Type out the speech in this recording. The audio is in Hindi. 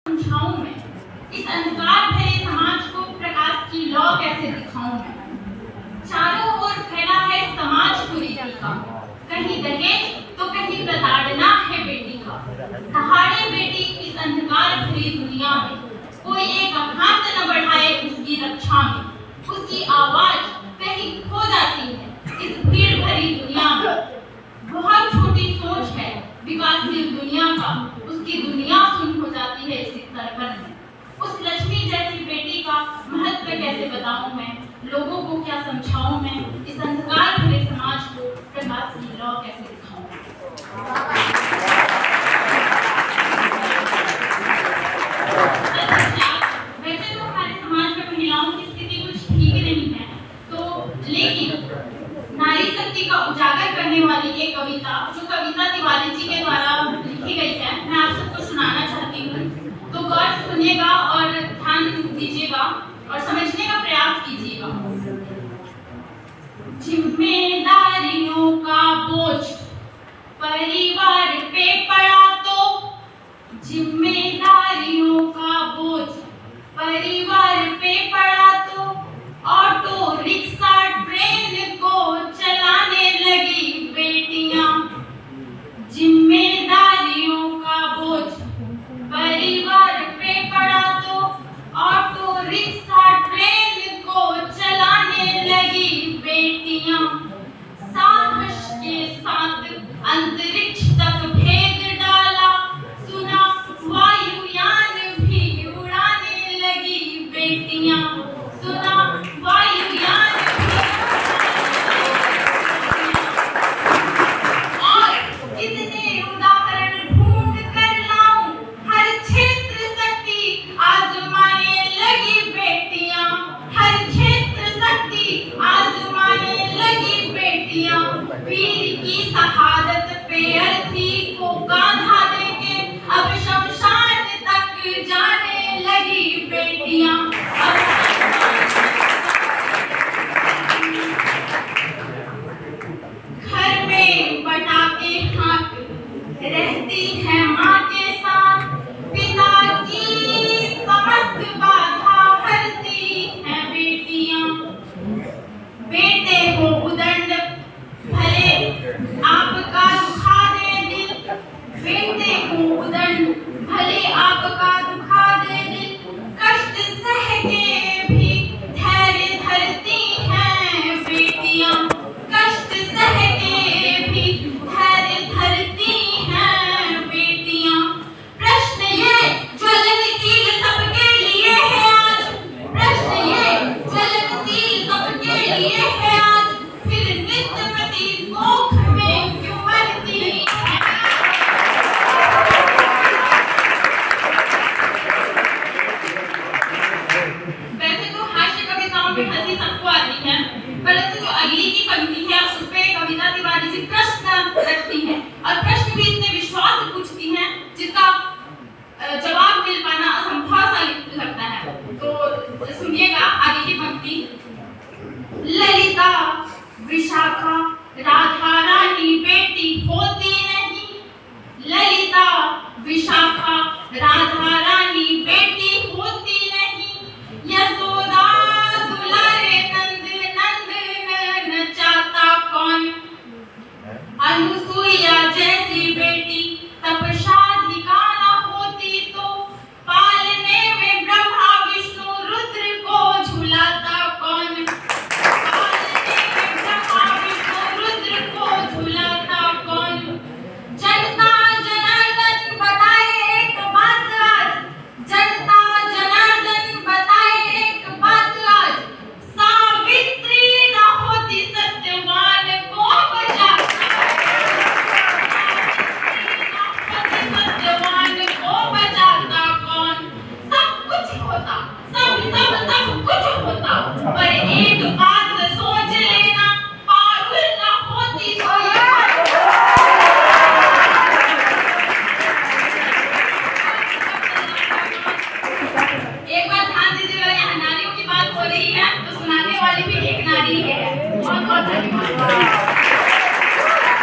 समझाऊं मैं, इस अंधकार भरे समाज को प्रकाश की लौ कैसे दिखाऊं मैं। चारों ओर फैला है समाज कुरीति का, कहीं दहेज तो कहीं प्रताड़ना है बेटी का। दहाड़े बेटी इस अंधकार भरी दुनिया में, कोई एक हाथ न बढ़ाए उसकी रक्षा में। उसकी आवाज कहीं खो जाती है इस भीड़ भरी दुनिया में। बहुत छोटी सोच है विकासशील दुनिया का, उसकी दुनिया सुन हो जाती है इसी तड़पन में। उस लक्ष्मी जैसी बेटी का महत्व कैसे बताऊं मैं, लोगों को क्या समझाऊं मैं, इस अंधकार भरे समाज को प्रकाश की लौ कैसे दिखाऊं। वैसे तो हमारे समाज में महिलाओं की स्थिति कुछ ठीक नहीं है, तो लेकिन नारी शक्ति का उजागर करने वाली एक कविता, जो कविता तिवारी जी के द्वारा लिखी गई है, मैं आप सबको सुनाना चाहती हूँ। तो गौर से सुनिएगा और ध्यान दीजिएगा और समझने का प्रयास कीजिएगा। जिम्मेदारियों का बोझ परिवार पे पड़ा तो, जिम्मेदारियों का बोझ परिवार पे पड़ा तो, ऑटो रिक्शा ट्रेन को चलाने लगी बेटियां। जिम्मेदारियों का बोझ परिवार पे पड़ा तो, ऑटो रिक्शा ट्रेन को चलाने लगी बेटियां। साहस के साथ अंतरिक्ष तक भेद डाला, सुना वायुयान भी उड़ाने लगी बेटियां। सुना वायुयान और कितने उदाहरण ढूंढ कर लाऊं, हर क्षेत्र शक्ति आजमाने लगी बेटियां। हर क्षेत्र शक्ति आजमाने लगी बेटियां।